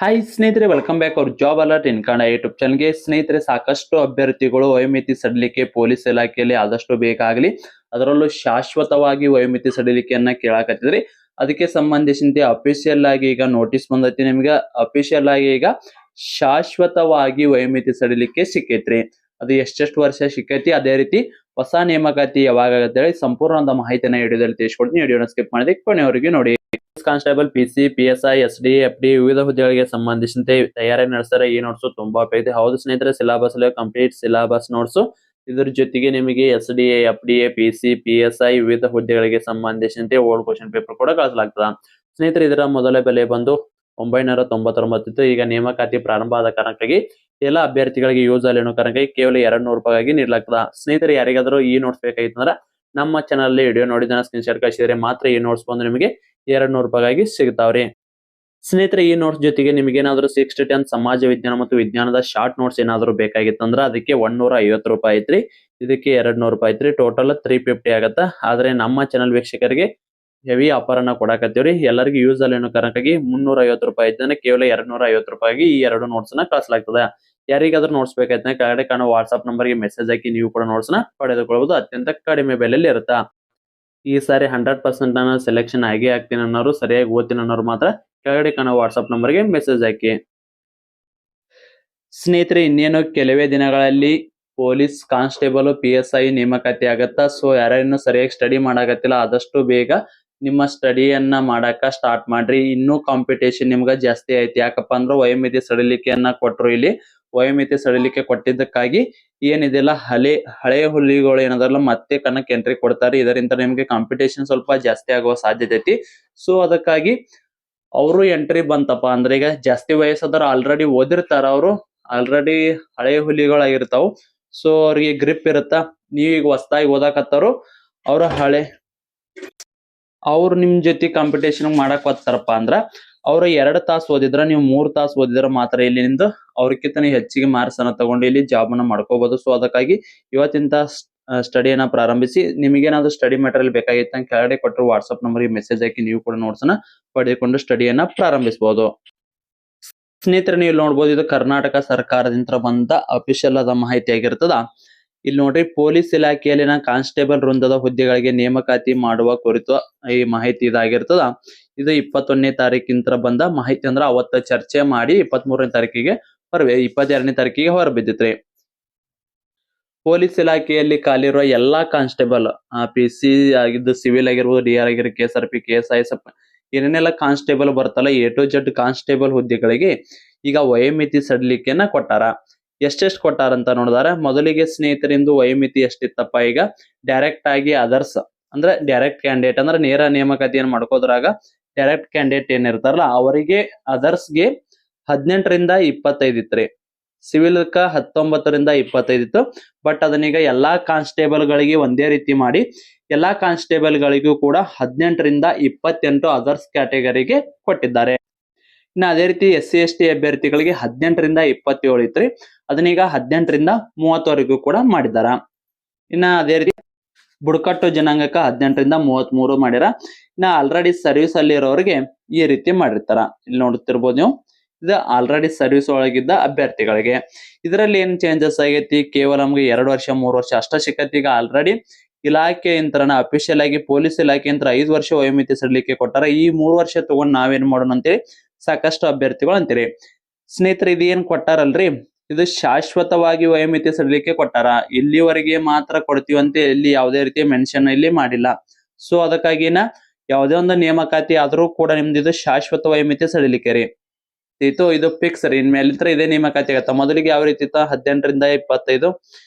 Hi ಸ್ನೇಹಿತರೆ, welcome back ಅವ್ರ job alert ಇನ್ Kannada YouTube ಚಾನಲ್ಗೆ. ಸ್ನೇಹಿತರೆ, ಸಾಕಷ್ಟು ಅಭ್ಯರ್ಥಿಗಳು ವಯೋಮಿತಿ ಸಡಿಲಿಕೆ ಪೊಲೀಸ್ ಇಲಾಖೆಯಲ್ಲಿ ಆದಷ್ಟು ಬೇಕಾಗಲಿ, ಅದರಲ್ಲೂ ಶಾಶ್ವತವಾಗಿ ವಯೋಮಿತಿ ಸಡಿಲಿಕೆಯನ್ನ ಕೇಳಾಕತ್ತಿದ್ರಿ. ಅದಕ್ಕೆ ಸಂಬಂಧಿಸಿದಂತೆ ಅಫಿಷಿಯಲ್ ಆಗಿ ಈಗ ನೋಟಿಸ್ ಬಂದೈತಿ. ನಿಮ್ಗೆ ಅಫಿಷಿಯಲ್ ಆಗಿ ಈಗ ಶಾಶ್ವತವಾಗಿ ವಯೋಮಿತಿ ಸಡಿಲಿಕೆ ಸಿಕ್ಕೈತ್ರಿ. ಅದು ಎಷ್ಟೆಷ್ಟು ವರ್ಷ ಸಿಕ್ಕೈತಿ, ಅದೇ ರೀತಿ ಹೊಸ ನೇಮಕಾತಿ ಯಾವಾಗ ಆಗತ್ತೆ ಹೇಳಿ ಸಂಪೂರ್ಣವಾದ ಮಾಹಿತಿನ ವಿಡಿಯೋದಲ್ಲಿ ತಿಳಿಸ್ಕೊಡ್ತೀನಿ. ವಿಡಿಯೋನ ಸ್ಕಿಪ್ ಮಾಡಿದೆ ಕೊನೆವರೆಗೆ ನೋಡಿ. Constable, PC, PSI, SD, FD ವಿವಿಧ ಹುದ್ದೆಗಳಿಗೆ ಸಂಬಂಧಿಸಿದಂತೆ ತಯಾರಿ ನಡೆಸ್ತಾರೆ. ಈ ನೋಟ್ಸ್ ತುಂಬಾ ಉಪಯುಕ್ತ. ಹೌದು ಸ್ನೇಹಿತರೆ, ಸಿಲೆಬಸ್ ಕಂಪ್ಲೀಟ್ ಸಿಲೆಬಸ್ ನೋಟ್ಸ್. ಇದ್ರ ಜೊತೆಗೆ ನಿಮಗೆ SDA, FDA, PC, PSI ವಿವಿಧ ಹುದ್ದೆಗಳಿಗೆ ಸಂಬಂಧಿಸಿದಂತೆ ಓಲ್ಡ್ ಕ್ವಶನ್ ಪೇಪರ್ ಕೂಡ ಕಳಿಸಲಾಗ್ತದ. ಸ್ನೇಹಿತರೆ, ಇದರ ಮೊದಲ ಬೆಲೆ ಬಂದು 999 ಇತ್ತು. ಈಗ ನೇಮಕಾತಿ ಪ್ರಾರಂಭ ಆದ ಕಾರಣಕ್ಕಾಗಿ ಎಲ್ಲ ಅಭ್ಯರ್ಥಿಗಳಿಗೆ ಯೂಸ್ ಅಲ್ಲಿ ಅನ್ನೋ ಕಾರಣಕ್ಕಾಗಿ ಕೇವಲ 200 ರೂಪಾಯಿಗಾಗಿ ನೀಡಲಾಗ್ತದ. ಸ್ನೇಹಿತರೆ, ಯಾರಿಗಾದ್ರೂ ಈ ನೋಟ್ಸ್ ಬೇಕಾಗಿತ್ತಂದ್ರೆ ನಮ್ಮ ಚಾನಲ್ ವಿಡಿಯೋ ನೋಡಿದ ಸ್ಕ್ರೀನ್ ಶಾಟ್ ಕಳಿಸಿದ್ರೆ ಮಾತ್ರ ಈ ನೋಟ್ಸ್ ಬಂದು ನಿಮಗೆ 200 ರೂಪಾಯಿಗಾಗಿ ಸಿಗ್ತಾವ್ರಿ. ಸ್ನೇಹಿತರೆ, ಈ ನೋಟ್ಸ್ ಜೊತೆಗೆ ನಿಮಗೆ ಏನಾದ್ರು 6 to 10 ಸಮಾಜ ವಿಜ್ಞಾನ ಮತ್ತು ವಿಜ್ಞಾನದ ಶಾರ್ಟ್ ನೋಟ್ಸ್ ಏನಾದ್ರು ಬೇಕಾಗಿತ್ತಂದ್ರ ಅದಕ್ಕೆ 150 ರೂಪಾಯಿ ಐತ್ರಿ. ಇದಕ್ಕೆ 200 ರೂಪಾಯಿ ಐತ್ರಿ. ಟೋಟಲ್ 350 ಆಗತ್ತ. ಆದ್ರೆ ನಮ್ಮ ಚಾನಲ್ ವೀಕ್ಷಕರಿಗೆ ಹೆವಿ ಆಫರ್ ಅನ್ನ ಕೊಡಾಕತ್ತೀವ್ರಿ. ಎಲ್ಲರಿಗೂ ಯೂಸ್ ಅಲ್ಲಿ ಅನ್ನೋ ಕಾರಣಕ್ಕಾಗಿ 350 ರೂಪಾಯಿ ಐತಂದ್ರೆ ಕೇವಲ 250 ರೂಪಾಯಿಗೆ ಈ 2 ನೋಟ್ಸ್ ನ ಕಳಿಸಲಾಗ್ತದೆ. ಯಾರಿಗಾದ್ರೂ ನೋಟ್ಸ್ ಬೇಕಾಯ್ತಂದ್ರೆ ಕೆಳಗಡೆ ಕಾಣೋ ವಾಟ್ಸ್ಆಪ್ ನಂಬರ್ಗೆ ಮೆಸೇಜ್ ಹಾಕಿ ನೀವು ಕೂಡ ನೋಟ್ಸ್ ನ ಪಡೆದುಕೊಳ್ಳಬಹುದು. ಅತ್ಯಂತ ಕಡಿಮೆ ಬೆಲೆಯಲ್ಲಿ ಇರುತ್ತಾ. ಈ ಸಾರಿ 100% ನಾನು ಸೆಲೆಕ್ಷನ್ ಆಗೇ ಆಗ್ತೀನಿ ಅನ್ನೋರು, ಸರಿಯಾಗಿ ಓದ್ತೀನಿ ಅನ್ನೋರು ಮಾತ್ರ ಕೆಳಗಡೆ ಕಾಣೋ ವಾಟ್ಸ್ಆಪ್ ನಂಬರ್ಗೆ ಮೆಸೇಜ್ ಹಾಕಿ. ಸ್ನೇಹಿತರೆ, ಇನ್ನೇನು ಕೆಲವೇ ದಿನಗಳಲ್ಲಿ ಪೊಲೀಸ್ ಕಾನ್ಸ್ಟೇಬಲ್, PSI ನೇಮಕಾತಿ ಆಗತ್ತಾ. ಸೊ ಯಾರೇನು ಸರಿಯಾಗಿ ಸ್ಟಡಿ ಮಾಡಾಕತ್ತಿಲ್ಲ, ಆದಷ್ಟು ಬೇಗ ನಿಮ್ಮ ಸ್ಟಡಿಯನ್ನ ಮಾಡಾಕ ಸ್ಟಾರ್ಟ್ ಮಾಡ್ರಿ. ಇನ್ನೂ ಕಾಂಪಿಟೇಷನ್ ನಿಮ್ಗ ಜಾಸ್ತಿ ಐತಿ. ಯಾಕಪ್ಪ ಅಂದ್ರೆ ವಯೋಮಿತಿ ಸಡಿಲಿಕೆಯನ್ನ ಕೊಟ್ರು. ಇಲ್ಲಿ ವಯೋಮಿತಿ ಸಡಿಲಿಕೆ ಕೊಟ್ಟಿದ್ದಕ್ಕಾಗಿ ಏನಿದೆಲ್ಲ ಹಳೆ ಹುಲಿಗಳು ಏನದಲ್ಲ ಮತ್ತೆ ಕಣಕ್ಕೆ ಎಂಟ್ರಿ ಕೊಡ್ತಾರೆ. ಇದರಿಂದ ನಿಮ್ಗೆ ಕಾಂಪಿಟೇಷನ್ ಸ್ವಲ್ಪ ಜಾಸ್ತಿ ಆಗುವ ಸಾಧ್ಯತೆ ಐತಿ. ಸೊ ಅದಕ್ಕಾಗಿ ಅವರು ಎಂಟ್ರಿ ಬಂತಪ್ಪ ಅಂದ್ರೆ ಈಗ ಜಾಸ್ತಿ ವಯಸ್ಸಾದವ್ರು ಆಲ್ರೆಡಿ ಓದಿರ್ತಾರ, ಅವರು ಆಲ್ರೆಡಿ ಹಳೆ ಹುಲಿಗಳಾಗಿರ್ತಾವ. ಸೊ ಅವ್ರಿಗೆ ಗ್ರಿಪ್ ಇರುತ್ತ. ನೀವೀಗ ಹೊಸದಾಗಿ ಓದಾಕತ್ತಾರು, ಅವ್ರು ನಿಮ್ ಜೊತೆ ಕಾಂಪಿಟೇಷನ್ ಮಾಡಕ್ ಬರ್ತಾರಪ್ಪ ಅಂದ್ರ ಅವ್ರು 2 ತಾಸು ಓದಿದ್ರ, ನೀವು 3 ತಾಸು ಓದಿದ್ರ ಮಾತ್ರ ಇಲ್ಲಿ ನಿಂದು ಅವ್ರಕ್ಕಿಂತ ಹೆಚ್ಚಿಗೆ ಮಾರ್ಕ್ಸ್ ಅನ್ನ ತಗೊಂಡು ಇಲ್ಲಿ ಜಾಬ್ ಅನ್ನ ಮಾಡ್ಕೋಬಹುದು. ಸೊ ಅದಕ್ಕಾಗಿ ಇವತ್ತಿಂತ ಸ್ಟಡಿಯನ್ನ ಪ್ರಾರಂಭಿಸಿ. ನಿಮಗೇನಾದ್ರೂ ಸ್ಟಡಿ ಮೆಟೀರಿಯಲ್ ಬೇಕಾಗಿತ್ತ ಕೆಳಗಡೆ ಕೊಟ್ಟರು ವಾಟ್ಸ್ಆಪ್ ನಂಬರ್ಗೆ ಮೆಸೇಜ್ ಹಾಕಿ ನೀವು ಕೂಡ ನೋಟ್ಸ್ ನ ಪಡೆದುಕೊಂಡು ಸ್ಟಡಿಯನ್ನ ಪ್ರಾರಂಭಿಸಬಹುದು. ಸ್ನೇಹಿತರೆ, ನೀವು ನೋಡ್ಬೋದು, ಇದು ಕರ್ನಾಟಕ ಸರ್ಕಾರದಿಂದ ಬಂದ ಅಫಿಷಿಯಲ್ ಆದ ಮಾಹಿತಿ ಆಗಿರ್ತದ. ಇಲ್ಲಿ ನೋಡ್ರಿ, ಪೊಲೀಸ್ ಇಲಾಖೆಯಲ್ಲಿನ ಕಾನ್ಸ್ಟೇಬಲ್ ವೃಂದದ ಹುದ್ದೆಗಳಿಗೆ ನೇಮಕಾತಿ ಮಾಡುವ ಕುರಿತು ಈ ಮಾಹಿತಿ ಇದಾಗಿರ್ತದ. ಇದು 21ನೇ ತಾರೀಕಿಂತ ಬಂದ ಮಾಹಿತಿ. ಅಂದ್ರ ಅವತ್ತ ಚರ್ಚೆ ಮಾಡಿ 23ನೇ ತಾರೀಕಿಗೆ 22ನೇ ತಾರೀಕಿಗೆ ಹೊರಬಿದ್ದಿತ್ರಿ. ಪೊಲೀಸ್ ಇಲಾಖೆಯಲ್ಲಿ ಖಾಲಿರುವ ಎಲ್ಲಾ ಕಾನ್ಸ್ಟೇಬಲ್, PC ಆಗಿದ್ದು, ಸಿವಿಲ್ ಆಗಿರ್ಬೋದು, DR ಆಗಿರ್ಬೋದು, KSRP, KSI, ಏನೇನೆಲ್ಲ ಕಾನ್ಸ್ಟೇಬಲ್ ಬರ್ತಲ್ಲ, A to Z ಕಾನ್ಸ್ಟೇಬಲ್ ಹುದ್ದೆಗಳಿಗೆ ಈಗ ವಯೋಮಿತಿ ಸಡಿಲಿಕೆಯನ್ನ ಕೊಟ್ಟಾರ. ಎಷ್ಟೆಷ್ಟು ಕೊಟ್ಟಾರ ಅಂತ ನೋಡಿದಾರ. ಮೊದಲಿಗೆ ಸ್ನೇಹಿತರಿಂದು ವಯೋಮಿತಿ ಎಷ್ಟಿತ್ತಪ್ಪ, ಈಗ ಡೈರೆಕ್ಟ್ ಆಗಿ ಅದರ್ಸ್ ಅಂದ್ರೆ ಡೈರೆಕ್ಟ್ ಕ್ಯಾಂಡಿಡೇಟ್ ಅಂದ್ರೆ ನೇರ ನೇಮಕಾತಿಯನ್ನು ಮಾಡ್ಕೋದ್ರಾಗ ಡೈರೆಕ್ಟ್ ಕ್ಯಾಂಡಿಡೇಟ್ ಏನಿರ್ತಾರಲ್ಲ ಅವರಿಗೆ ಅದರ್ಸ್ಗೆ 18ರಿಂದ 25 ಇತ್ರಿ. ಸಿವಿಲ್ಕ 19ರಿಂದ 25 ಇತ್ತು. ಬಟ್ ಅದನ್ನೀಗ ಎಲ್ಲಾ ಕಾನ್ಸ್ಟೇಬಲ್ ಗಳಿಗೆ ಒಂದೇ ರೀತಿ ಮಾಡಿ ಎಲ್ಲಾ ಕಾನ್ಸ್ಟೇಬಲ್ ಗಳಿಗೂ ಕೂಡ 18ರಿಂದ 28 ಅದರ್ಸ್ ಕ್ಯಾಟಗರಿಗೆ ಕೊಟ್ಟಿದ್ದಾರೆ. ಇನ್ನು ಅದೇ ರೀತಿ SC ST ಅಭ್ಯರ್ಥಿಗಳಿಗೆ 18ರಿಂದ 27 ಇತ್ರಿ. ಅದನ್ನೀಗ 18ರಿಂದ 30ವರೆಗೂ ಕೂಡ ಮಾಡಿದಾರ. ಇನ್ನ ಅದೇ ರೀತಿ ಬುಡಕಟ್ಟು ಜನಾಂಗಕ್ಕ 18ರಿಂದ 33 ಮಾಡ್ಯಾರ. ಇನ್ನ ಆಲ್ರೆಡಿ ಸರ್ವಿಸ್ ಅಲ್ಲಿ ಇರೋರಿಗೆ ಈ ರೀತಿ ಮಾಡಿರ್ತಾರ. ಇಲ್ಲಿ ನೋಡ್ತಿರ್ಬೋದು ನೀವು, ಇದು ಆಲ್ರೆಡಿ ಸರ್ವಿಸ್ ಒಳಗಿದ್ದ ಅಭ್ಯರ್ಥಿಗಳಿಗೆ. ಇದರಲ್ಲಿ ಏನ್ ಚೇಂಜಸ್ ಆಗೈತಿ, ಕೇವಲ ನಮ್ಗೆ 2 ವರ್ಷ 3 ವರ್ಷ ಅಷ್ಟ ಸಿಕ್ಕತಿ. ಈಗ ಆಲ್ರೆಡಿ ಇಲಾಖೆ ಯಂತ್ರನ ಅಫಿಷಿಯಲ್ ಆಗಿ ಪೊಲೀಸ್ ಇಲಾಖೆ ಯಂತ್ರ 5 ವರ್ಷ ವಯೋಮಿತಿ ಸಡಿಲಿಕೆ ಕೊಟ್ಟಾರ. ಈ 3 ವರ್ಷ ತಗೊಂಡ್ ನಾವೇನ್ ಮಾಡೋಣ ಅಂತೇಳಿ ಸಾಕಷ್ಟು ಅಭ್ಯರ್ಥಿಗಳು ಅಂತೀರಿ. ಸ್ನೇಹಿತರೆ, ಇದು ಏನ್ ಕೊಟ್ಟಾರಲ್ರಿ, ಇದು ಶಾಶ್ವತವಾಗಿ ವಯೋಮಿತಿ ಸಡಿಲಿಕೆ ಕೊಟ್ಟಾರ. ಇಲ್ಲಿವರೆಗೆ ಮಾತ್ರ ಕೊಡ್ತೀವಂತೆ ಇಲ್ಲಿ ಯಾವುದೇ ರೀತಿ ಮೆನ್ಷನ್ ಇಲ್ಲಿ ಮಾಡಿಲ್ಲ. ಸೊ ಅದಕ್ಕಾಗಿನ ಯಾವುದೇ ಒಂದು ನೇಮಕಾತಿ ಆದ್ರೂ ಕೂಡ ನಿಮ್ದು ಇದು ಶಾಶ್ವತ ವಯೋಮಿತಿ ಸಡಿಲಿಕೆ ರೀ. ಇದು ಫಿಕ್ಸ್ ರೀ. ಇನ್ಮೇಲಿಂತ್ರ ಇದೇ ನೇಮಕಾತಿ ಆಗತ್ತ. ಮೊದಲಿಗೆ ಯಾವ ರೀತಿ ಇತ್ತು, 18ರಿಂದ 25,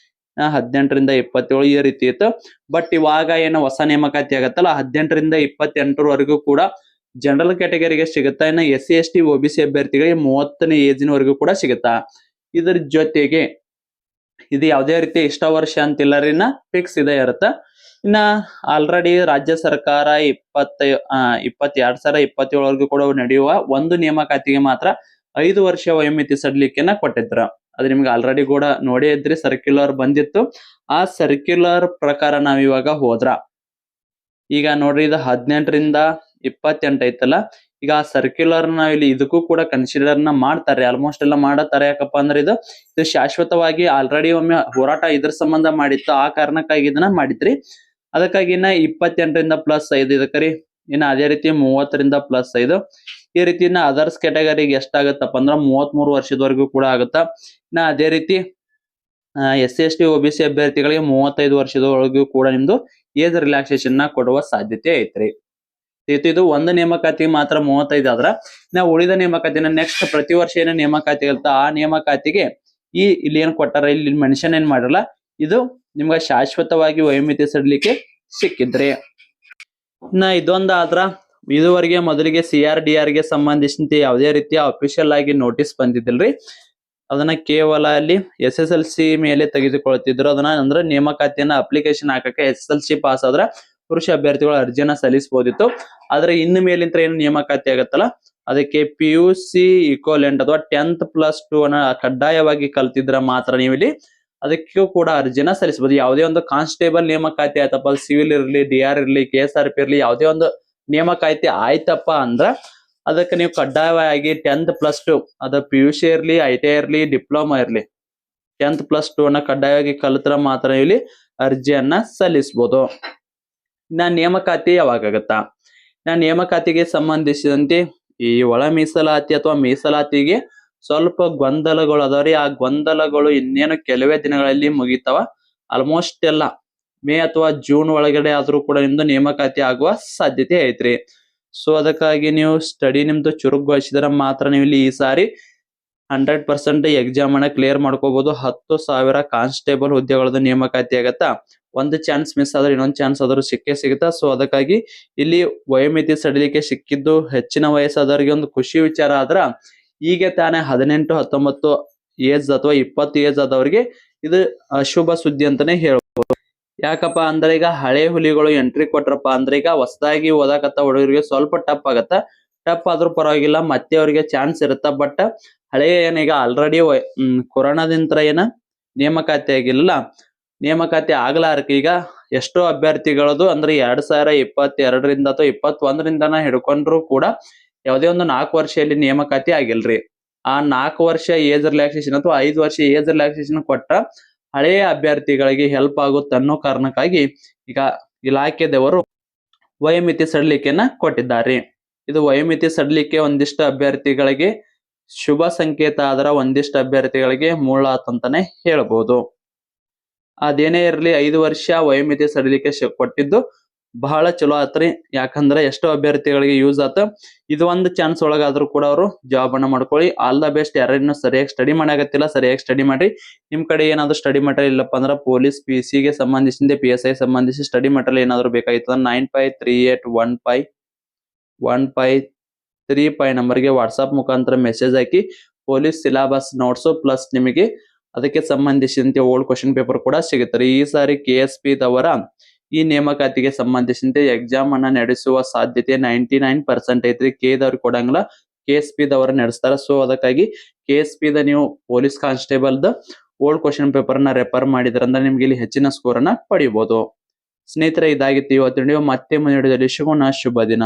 18ರಿಂದ 27 ಈ ರೀತಿ ಇತ್ತು. ಬಟ್ ಇವಾಗ ಏನು ಹೊಸ ನೇಮಕಾತಿ ಆಗತ್ತಲ್ಲ, 18ರಿಂದ 28ವರೆಗೂ ಕೂಡ ಜನರಲ್ ಕ್ಯಾಟಗರಿಗೆ ಸಿಗುತ್ತಾ. ಇನ್ನು SC ST OBC ಅಭ್ಯರ್ಥಿಗಳಿಗೆ 30ನೇ ಏಜಿನವರೆಗೂ ಕೂಡ ಸಿಗುತ್ತಾ. ಇದ್ರ ಜೊತೆಗೆ ಇದು ಯಾವುದೇ ರೀತಿ ಇಷ್ಟ ವರ್ಷ ಅಂತಿಲ್ಲ ರೀ, ಫಿಕ್ಸ್ ಇದೆ ಇರುತ್ತ. ಇನ್ನ ಆಲ್ರೆಡಿ ರಾಜ್ಯ ಸರ್ಕಾರ 2027ವರೆಗೂ ಕೂಡ ನಡೆಯುವ ಒಂದು ನೇಮಕಾತಿಗೆ ಮಾತ್ರ 5 ವರ್ಷ ವಯೋಮಿತಿ ಸಡಿಲಿಕೆಯನ್ನ ಕೊಟ್ಟಿದ್ರ. ಅದು ನಿಮ್ಗೆ ಆಲ್ರೆಡಿ ಕೂಡ ನೋಡಿ ಇದ್ರಿ, ಸರ್ಕ್ಯುಲರ್ ಬಂದಿತ್ತು. ಆ ಸರ್ಕ್ಯುಲರ್ ಪ್ರಕಾರ ನಾವ್ ಇವಾಗ ಹೋದ್ರ ಈಗ ನೋಡ್ರಿ, ಇದು 18ರಿಂದ 28 ಐತಲ್ಲ, ಈಗ ಸರ್ಕ್ಯುಲರ್ ನಾವ್ ಇಲ್ಲಿ ಇದಕ್ಕೂ ಕೂಡ ಕನ್ಸಿಡರ್ ನ ಮಾಡ್ತಾರೆ, ಆಲ್ಮೋಸ್ಟ್ ಎಲ್ಲ ಮಾಡತಾರೆ. ಯಾಕಪ್ಪ ಅಂದ್ರೆ ಇದು ಶಾಶ್ವತವಾಗಿ ಆಲ್ರೆಡಿ ಒಮ್ಮೆ ಹೋರಾಟ ಇದ್ರ ಸಂಬಂಧ ಮಾಡಿತ್ತು, ಆ ಕಾರಣಕ್ಕಾಗಿ ಇದನ್ನ ಮಾಡಿದ್ರಿ. ಅದಕ್ಕಾಗಿ ಇನ್ನ 28ರಿಂದ +5 ಇದಕ್ಕರಿ. ಇನ್ನ ಅದೇ ರೀತಿ 30ರಿಂದ +5 ಈ ರೀತಿ ಇನ್ನ ಅದರ್ಸ್ ಕ್ಯಾಟಗರಿಗೆ ಎಷ್ಟಾಗತ್ತಪ್ಪ ಅಂದ್ರ 33 ವರ್ಷದವರೆಗೂ ಕೂಡ ಆಗುತ್ತಾ. ಇನ್ನ ಅದೇ ರೀತಿ SC/ST OBC ಅಭ್ಯರ್ಥಿಗಳಿಗೆ 35 ವರ್ಷದವರೆಗೂ ಕೂಡ ನಿಮ್ದು ಏಜ್ ರಿಲ್ಯಾಕ್ಸೇಷನ್ ನ ಕೊಡುವ ಸಾಧ್ಯತೆ ಐತ್ರಿ. ಇದು ಒಂದು ನೇಮಕಾತಿಗೆ ಮಾತ್ರ 35 ಆದ್ರ ನಾವು ಉಳಿದ ನೇಮಕಾತಿನ ನೆಕ್ಸ್ಟ್ ಪ್ರತಿ ವರ್ಷ ಏನ ನೇಮಕಾತಿ ಇರುತ್ತ ಆ ನೇಮಕಾತಿಗೆ ಇಲ್ಲಿ ಏನ್ ಕೊಟ್ಟಾರ, ಇಲ್ಲಿ ಮೆನ್ಷನ್ ಏನ್ ಮಾಡಲ್ಲ, ಇದು ನಿಮ್ಗ ಶಾಶ್ವತವಾಗಿ ವಯೋಮಿತಿ ಸಡಿಲಿಕೆ ಸಿಕ್ಕಿದ್ರಿ. ಇನ್ನ ಇದೊಂದ ಆದ್ರ ಇದುವರೆಗೆ ಮೊದಲಿಗೆ CR/DR ಗೆ ಸಂಬಂಧಿಸಿದಂತೆ ಯಾವುದೇ ರೀತಿಯ ಅಫಿಷಿಯಲ್ ಆಗಿ ನೋಟಿಸ್ ಬಂದಿದ್ದಿಲ್ರಿ. ಅದನ್ನ ಕೇವಲ ಅಲ್ಲಿ SSLC ಮೇಲೆ ತೆಗೆದುಕೊಳ್ತಿದ್ರು. ಅದನ್ನ ಅಂದ್ರೆ ನೇಮಕಾತಿಯನ್ನ ಅಪ್ಲಿಕೇಶನ್ ಹಾಕಕ್ಕೆ SSLC ಪಾಸ್ ಆದ್ರ ಪುರುಷ ಅಭ್ಯರ್ಥಿಗಳು ಅರ್ಜಿಯನ್ನ ಸಲ್ಲಿಸಬಹುದಿತ್ತು. ಆದ್ರೆ ಇನ್ನು ಮೇಲಿಂದ ಏನು ನೇಮಕಾತಿ ಆಗತ್ತಲ್ಲ ಅದಕ್ಕೆ PUC ಇಕ್ವಲೆಂಟ್ ಅಥವಾ 10th +2 ಅನ್ನ ಕಡ್ಡಾಯವಾಗಿ ಕಲ್ತಿದ್ರ ಮಾತ್ರ ನೀವು ಇಲ್ಲಿ ಅದಕ್ಕೂ ಕೂಡ ಅರ್ಜಿನ ಸಲ್ಲಿಸಬಹುದು. ಯಾವುದೇ ಒಂದು ಕಾನ್ಸ್ಟೇಬಲ್ ನೇಮಕಾತಿ ಆಯ್ತಪ್ಪ, ಸಿವಿಲ್ ಇರ್ಲಿ, DR ಇರ್ಲಿ, KSRP ಇರ್ಲಿ, ಯಾವುದೇ ಒಂದು ನೇಮಕಾತಿ ಆಯ್ತಪ್ಪ ಅಂದ್ರ ಅದಕ್ಕೆ ನೀವು ಕಡ್ಡಾಯವಾಗಿ 10th +2 ಅದ PUC ಇರ್ಲಿ, ITI ಇರ್ಲಿ, ಡಿಪ್ಲೊಮಾ ಇರ್ಲಿ 10th +2 ಅನ್ನ ಕಡ್ಡಾಯವಾಗಿ ಕಲಿತ್ರ ಮಾತ್ರ ಇಲ್ಲಿ ಅರ್ಜಿಯನ್ನ ಸಲ್ಲಿಸಬಹುದು. ಇನ್ನ ನೇಮಕಾತಿ ಯಾವಾಗ ಆಗತ್ತಾ? ನೇಮಕಾತಿಗೆ ಸಂಬಂಧಿಸಿದಂತೆ ಈ ಒಳ ಮೀಸಲಾತಿ ಅಥವಾ ಮೀಸಲಾತಿಗೆ ಸ್ವಲ್ಪ ಗೊಂದಲಗಳು ಅದಾವ್ರಿ. ಆ ಗೊಂದಲಗಳು ಇನ್ನೇನು ಕೆಲವೇ ದಿನಗಳಲ್ಲಿ ಮುಗಿತಾವ. ಆಲ್ಮೋಸ್ಟ್ ಎಲ್ಲ ಮೇ ಅಥವಾ ಜೂನ್ ಒಳಗಡೆ ಆದ್ರೂ ಕೂಡ ನಿಮ್ದು ನೇಮಕಾತಿ ಆಗುವ ಸಾಧ್ಯತೆ ಐತ್ರಿ. ಸೊ ಅದಕ್ಕಾಗಿ ನೀವು ಸ್ಟಡಿ ನಿಮ್ದು ಚುರುಕುಗೊಳಿಸಿದ್ರೆ ಮಾತ್ರ ನೀವು ಇಲ್ಲಿ ಈ ಸಾರಿ 100% ಎಕ್ಸಾಮ್ ಅನ್ನ ಕ್ಲಿಯರ್ ಮಾಡ್ಕೋಬಹುದು. 10,000 ಕಾನ್ಸ್ಟೇಬಲ್ ಹುದ್ದೆಗಳದ್ದು ನೇಮಕಾತಿ ಆಗತ್ತಾ. ಒಂದು ಚಾನ್ಸ್ ಮಿಸ್ ಆದ್ರೆ ಇನ್ನೊಂದು ಚಾನ್ಸ್ ಆದ್ರೂ ಸಿಕ್ಕೇ ಸಿಗುತ್ತಾ. ಸೊ ಅದಕ್ಕಾಗಿ ಇಲ್ಲಿ ವಯೋಮಿತಿ ಸಡಿಲಿಕೆ ಸಿಕ್ಕಿದ್ದು ಹೆಚ್ಚಿನ ವಯಸ್ಸಾದವರಿಗೆ ಒಂದು ಖುಷಿ ವಿಚಾರ ಆದ್ರ ಈಗ ತಾನೇ 18, 19 ಏಜ್ ಅಥವಾ 20 ಏಜ್ ಆದವರಿಗೆ ಇದು ಅಶುಭ ಸುದ್ದಿ ಅಂತಾನೆ ಹೇಳ್ಬೋದು. ಯಾಕಪ್ಪ ಅಂದ್ರೆ ಈಗ ಹಳೆ ಹುಲಿಗಳು ಎಂಟ್ರಿ ಕೊಟ್ರಪ್ಪ ಅಂದ್ರೆ ಈಗ ಹೊಸದಾಗಿ ಓದಾಕತ್ತ ಹುಡುಗರಿಗೆ ಸ್ವಲ್ಪ ಟಫ್ ಆಗತ್ತ. ಟಫ್ ಆದ್ರೂ ಪರವಾಗಿಲ್ಲ, ಮತ್ತೆ ಅವ್ರಿಗೆ ಚಾನ್ಸ್ ಇರುತ್ತ. ಬಟ್ ಹಳೆ ಏನೀಗ ಆಲ್ರೆಡಿ ಕೊರೋನಾದಿಂದ ಏನ ನೇಮಕಾತಿ ಆಗಿಲ್ಲ, ನೇಮಕಾತಿ ಆಗ್ಲಾರ್ಕ ಈಗ ಎಷ್ಟೋ ಅಭ್ಯರ್ಥಿಗಳದು ಅಂದ್ರೆ 2022ರಿಂದ ಅಥವಾ 21ರಿಂದನ ಹಿಡ್ಕೊಂಡ್ರು ಕೂಡ ಯಾವುದೇ ಒಂದು 4 ವರ್ಷದಲ್ಲಿ ನೇಮಕಾತಿ ಆಗಿಲ್ರಿ. ಆ 4 ವರ್ಷ ಏಜ್ ರಿಲ್ಯಾಕ್ಸೇಷನ್ ಅಥವಾ 5 ವರ್ಷ ಏಜ್ ರಿಲ್ಯಾಕ್ಸೇಷನ್ ಕೊಟ್ಟ ಹಳೆಯ ಅಭ್ಯರ್ಥಿಗಳಿಗೆ ಹೆಲ್ಪ್ ಆಗುತ್ತೆ ಅನ್ನೋ ಕಾರಣಕ್ಕಾಗಿ ಈಗ ಇಲಾಖೆದವರು ವಯೋಮಿತಿ ಸಡಿಲಿಕೆಯನ್ನ ಕೊಟ್ಟಿದ್ದಾರೆ. ಇದು ವಯೋಮಿತಿ ಸಡಿಲಿಕೆ ಒಂದಿಷ್ಟು ಅಭ್ಯರ್ಥಿಗಳಿಗೆ ಶುಭ ಸಂಕೇತ ಆದ್ರ ಒಂದಿಷ್ಟು ಅಭ್ಯರ್ಥಿಗಳಿಗೆ ಮೂಳಾತಂತಾನೆ ಹೇಳ್ಬೋದು. ಅದೇನೇ ಇರ್ಲಿ 5 ವರ್ಷ ವಯೋಮಿತಿ ಸಡಿಲಿಕೆ ಕೊಟ್ಟಿದ್ದು ಬಹಳ ಚಲೋ ಆತ್ರಿ. ಯಾಕಂದ್ರೆ ಎಷ್ಟೋ ಅಭ್ಯರ್ಥಿಗಳಿಗೆ ಯೂಸ್ ಆತ. ಇದು ಒಂದು ಚಾನ್ಸ್ ಒಳಗಾದ್ರೂ ಕೂಡ ಅವರು ಜಾಬ್ ಅನ್ನ ಮಾಡ್ಕೊಳ್ಳಿ. All the best. ಯಾರೇನು ಸರಿಯಾಗಿ ಸ್ಟಡಿ ಮಾಡಾಕತ್ತಿಲ್ಲ ಸರಿಯಾಗಿ ಸ್ಟಡಿ ಮಾಡ್ರಿ. ನಿಮ್ ಕಡೆ ಏನಾದ್ರು ಸ್ಟಡಿ ಮೆಟೀರಿಯಲ್ ಇಲ್ಲಪ್ಪ ಅಂದ್ರೆ ಪೊಲೀಸ್ PC ಗೆ ಸಂಬಂಧಿಸಿದ PSI ಸಂಬಂಧಿಸಿ ಸ್ಟಡಿ ಮೆಟೀರಿಯಲ್ ಏನಾದ್ರು ಬೇಕಾಗಿತ್ತು 9538151535 ನಂಬರ್ಗೆ ವಾಟ್ಸ್ಆಪ್ ಮುಖಾಂತರ ಮೆಸೇಜ್ ಹಾಕಿ ಪೊಲೀಸ್ ಸಿಲೆಬಸ್ ನೋಟ್ಸು ಪ್ಲಸ್ ನಿಮಗೆ ಅದಕ್ಕೆ ಸಂಬಂಧಿಸಿದಂತೆ ಓಲ್ಡ್ ಕ್ವಶನ್ ಪೇಪರ್ ಕೂಡ ಸಿಗುತ್ತಾರೆ. ಈ ಸಾರಿ KSP ದವರ ಈ ನೇಮಕಾತಿಗೆ ಸಂಬಂಧಿಸಿದಂತೆ ಎಕ್ಸಾಮ್ ಅನ್ನ ನಡೆಸುವ ಸಾಧ್ಯತೆ 99% ಐತ್ರಿ. ದವ್ರಿಗೆ ಕೊಡಂಗಿಲ್ಲ, KSP ದವರ ನಡೆಸ್ತಾರ. ಸೊ ಅದಕ್ಕಾಗಿ KSP ದ ನೀವು police constable the old question paper ನ ರೆಫರ್ ಮಾಡಿದ್ರಂದ್ರೆ ನಿಮ್ಗೆ ಇಲ್ಲಿ ಹೆಚ್ಚಿನ ಸ್ಕೋರ್ ಅನ್ನ ಪಡಿಬಹುದು. ಸ್ನೇಹಿತರೆ, ಇದಾಗಿತ್ತು ಇವತ್ತಿನ ವಿಡಿಯೋ. ಮತ್ತೆ ಮುಂದಿನ ವಿಡಿಯೋದಲ್ಲಿ ಸಿಗೋಣ. ಶುಭ ದಿನ.